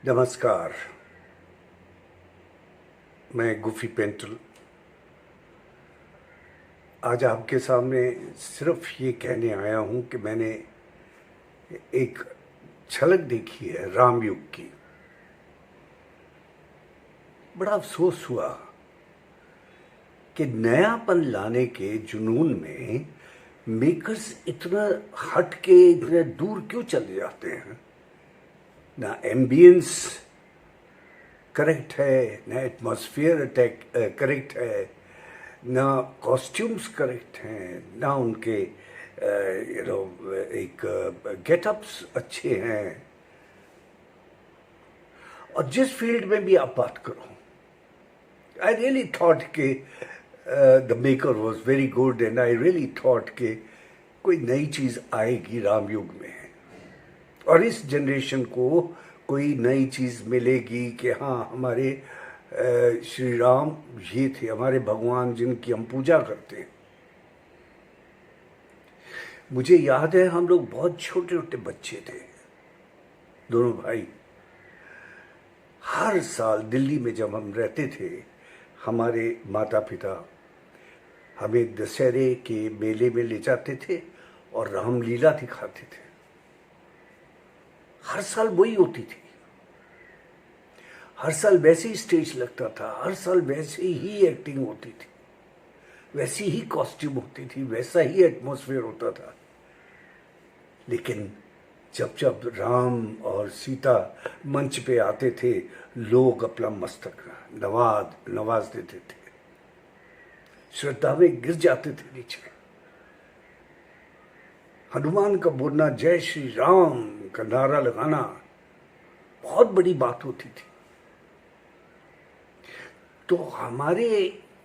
नमस्कार। मैं गुफी पेंटल आज आपके सामने सिर्फ ये कहने आया हूँ कि मैंने एक झलक देखी है रामयुग की। बड़ा अफसोस हुआ कि नयापन लाने के जुनून में मेकर्स इतना हट के इतने दूर क्यों चले जाते हैं। ना एम्बियंस करेक्ट है, ना एटमॉस्फेयर करेक्ट है, ना कॉस्ट्यूम्स करेक्ट हैं, ना उनके एक गेटअप्स अच्छे हैं। और जिस फील्ड में भी आप बात करो, आई रियली थॉट कि the maker was very good and I really thought कि कोई नई चीज़ आएगी रामयुग में और इस जनरेशन को कोई नई चीज़ मिलेगी कि हाँ हमारे श्री राम ये थे हमारे भगवान जिनकी हम पूजा करते हैं। मुझे याद है हम लोग बहुत छोटे छोटे बच्चे थे, दोनों भाई। हर साल दिल्ली में जब हम रहते थे, हमारे माता पिता हमें दशहरे के मेले में ले जाते थे और रामलीला दिखाते थे। हर साल वही होती थी, हर साल वैसे ही स्टेज लगता था, हर साल वैसे ही एक्टिंग होती थी, वैसी ही कॉस्ट्यूम होती थी, वैसा ही एटमॉस्फेयर होता था। लेकिन जब जब राम और सीता मंच पे आते थे, लोग अपना मस्तक नवाज देते थे, श्रद्धा में गिर जाते थे नीचे। हनुमान का बोलना जय श्री राम का नारा लगाना बहुत बड़ी बात होती थी। तो हमारे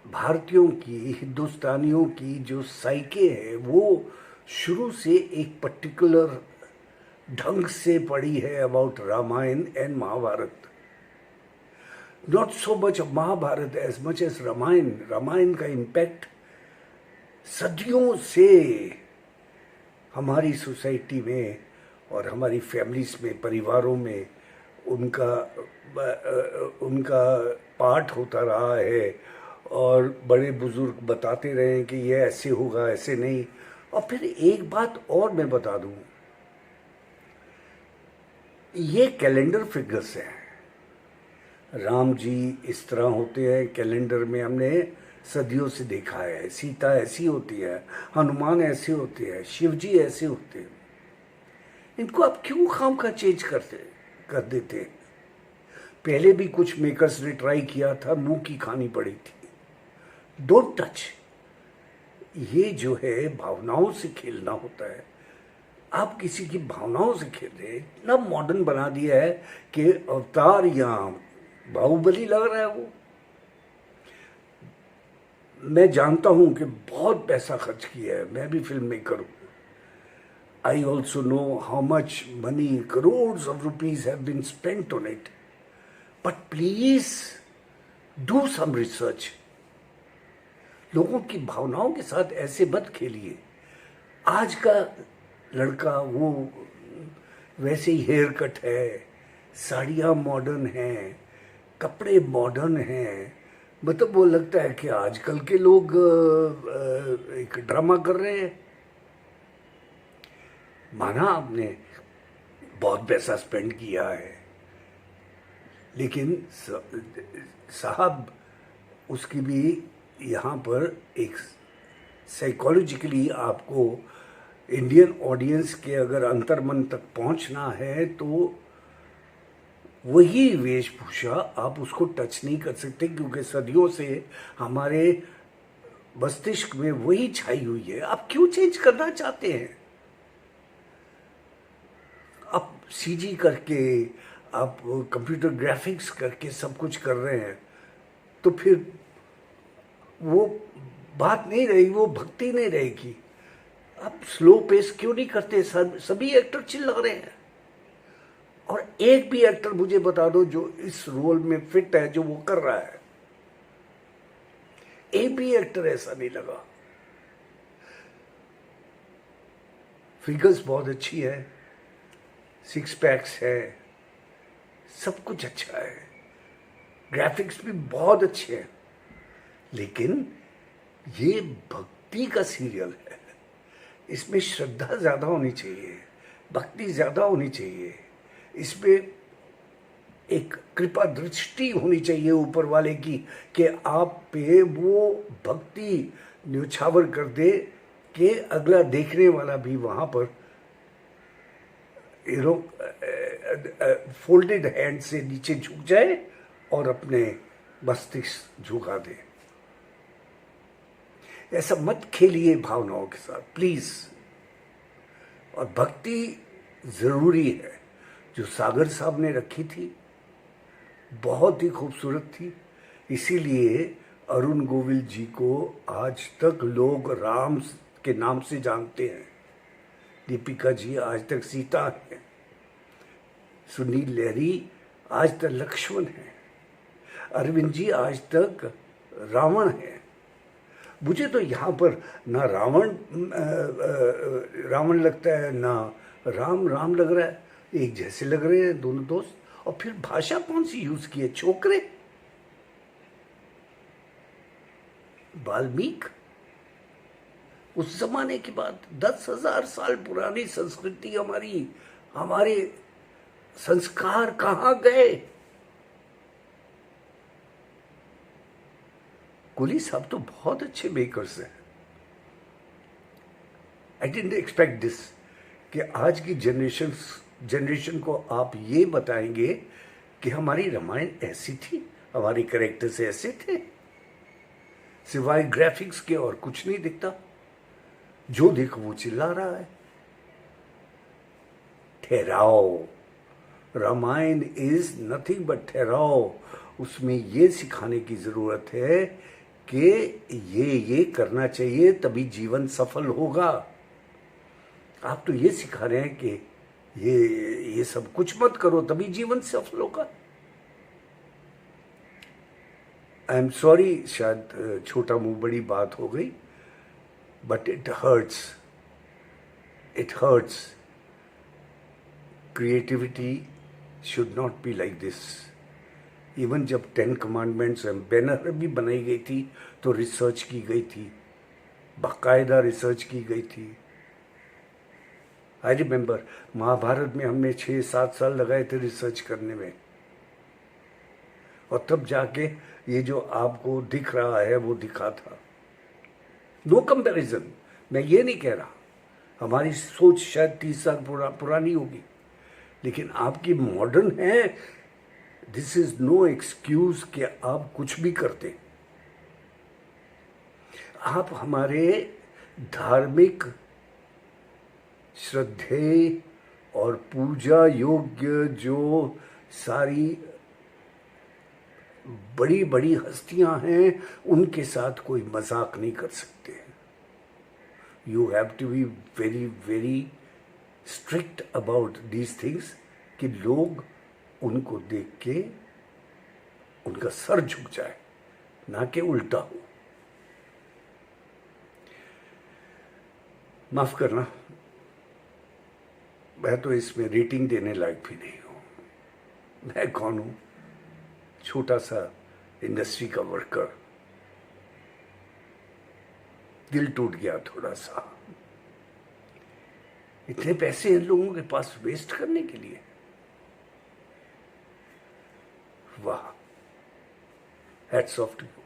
भारतीयों की, हिंदुस्तानियों की जो साइके है वो शुरू से एक पर्टिकुलर ढंग से पड़ी है about Ramayan and Mahabharat. Not so much of Mahabharat as much as Ramayan. Ramayan का इम्पैक्ट सदियों से हमारी सोसाइटी में और हमारी फैमिलीज में, परिवारों में उनका पाठ होता रहा है। और बड़े बुजुर्ग बताते रहे हैं कि ये ऐसे होगा, ऐसे नहीं। और फिर एक बात और मैं बता दूं, ये कैलेंडर फिगर्स हैं। राम जी इस तरह होते हैं कैलेंडर में, हमने सदियों से देखा है। सीता ऐसी होती है, हनुमान ऐसे होते हैं, शिव जी ऐसे होते हैं। इनको आप क्यों खामखा चेंज कर देते हैं। पहले भी कुछ मेकर्स ने ट्राई किया था, मुंह की खानी पड़ी थी। Don't touch. ये जो है भावनाओं से खेलना होता है। आप किसी की भावनाओं से खेल रहे हैं। इतना मॉडर्न बना दिया है कि अवतार या बाहुबली लग रहा है वो। मैं जानता हूं कि बहुत पैसा खर्च किया है, मैं भी फिल्म मेकर हूं। I also know how much money, crores of rupees have been spent on it. But please do some research. लोगों की भावनाओं के साथ ऐसे मत खेलिए। आज का लड़का वो वैसे ही हेयर कट है, साड़ियाँ मॉडर्न हैं, कपड़े मॉडर्न हैं। मतलब वो लगता है कि आजकल के लोग एक ड्रामा कर रहे हैं। माना आपने बहुत पैसा स्पेंड किया है, लेकिन साहब उसकी भी यहाँ पर एक साइकोलॉजिकली आपको इंडियन ऑडियंस के अगर अंतर्मन तक पहुँचना है तो वही वेशभूषा आप उसको टच नहीं कर सकते, क्योंकि सदियों से हमारे मस्तिष्क में वही छाई हुई है। आप क्यों चेंज करना चाहते हैं। आप सीजी करके, आप कंप्यूटर ग्राफिक्स करके सब कुछ कर रहे हैं, तो फिर वो बात नहीं रहेगी, वो भक्ति नहीं रहेगी। आप स्लो पेस क्यों नहीं करते। सभी एक्टर चिल्ला रहे हैं, और एक भी एक्टर मुझे बता दो जो इस रोल में फिट है जो वो कर रहा है। एक भी एक्टर ऐसा नहीं लगा। फिगर्स बहुत अच्छी है, 6 पैक्स है, सब कुछ अच्छा है, ग्राफिक्स भी बहुत अच्छे हैं, लेकिन ये भक्ति का सीरियल है। इसमें श्रद्धा ज़्यादा होनी चाहिए, भक्ति ज़्यादा होनी चाहिए, इसमें एक कृपा दृष्टि होनी चाहिए ऊपर वाले की कि आप पे वो भक्ति न्यौछावर कर दे कि अगला देखने वाला भी वहाँ पर फोल्डेड हैंड से नीचे झुक जाए और अपने मस्तिष्क झुका दे। ऐसा मत खेलिए भावनाओं के साथ प्लीज। और भक्ति जरूरी है, जो सागर साहब ने रखी थी बहुत ही खूबसूरत थी। इसीलिए अरुण गोविल जी को आज तक लोग राम के नाम से जानते हैं, दीपिका जी आज तक सीता है, सुनील लहरी आज तक लक्ष्मण है, अरविंद जी आज तक रावण है। मुझे तो यहाँ पर ना रावण लगता है ना राम लग रहा है, एक जैसे लग रहे हैं दोनों दोस्त। और फिर भाषा कौन सी यूज की है, छोकरे, वाल्मीकि। उस जमाने की बात, 10,000 साल पुरानी संस्कृति हमारी, हमारे संस्कार कहाँ गए। कुली साहब तो बहुत अच्छे मेकर्स हैं। आई डिडंट एक्सपेक्ट दिस कि आज की जनरेशन को आप ये बताएंगे कि हमारी रामायण ऐसी थी, हमारे कैरेक्टर्स ऐसे थे, सिवाय ग्राफिक्स के और कुछ नहीं दिखता, जो देखो वो चिल्ला रहा है। ठहराओ, रामायण इज नथिंग बट ठहराओ। उसमें ये सिखाने की जरूरत है कि ये करना चाहिए तभी जीवन सफल होगा। आप तो ये सिखा रहे हैं कि ये सब कुछ मत करो तभी जीवन सफल होगा। आई एम सॉरी, शायद छोटा मुंह बड़ी बात हो गई, but it hurts. Creativity should not be like this. Even जब 10 कमांडमेंट्स बैनर भी बनाई गई थी तो रिसर्च की गई थी, बाकायदा रिसर्च की गई थी। आई रिमेंबर महाभारत में हमने 6-7 साल लगाए थे रिसर्च करने में, और तब जाके ये जो आपको दिख रहा है वो दिखा था। नो कंपैरिजन, मैं ये नहीं कह रहा, हमारी सोच शायद 30 साल पुरानी होगी, लेकिन आपकी मॉडर्न है। दिस इज नो एक्सक्यूज कि आप कुछ भी करते। आप हमारे धार्मिक, श्रद्धेय और पूजा योग्य जो सारी बड़ी बड़ी हस्तियां हैं उनके साथ कोई मजाक नहीं कर सकते। You have to be very very strict about these things कि लोग उनको देख के उनका सर झुक जाए, ना कि उल्टा हो। माफ करना, मैं तो इसमें रेटिंग देने लायक भी नहीं हूं। मैं कौन हूं? छोटा सा इंडस्ट्री का वर्कर। दिल टूट गया थोड़ा सा। इतने पैसे इन लोगों के पास वेस्ट करने के लिए, वाह, हैट्स ऑफ टू यू।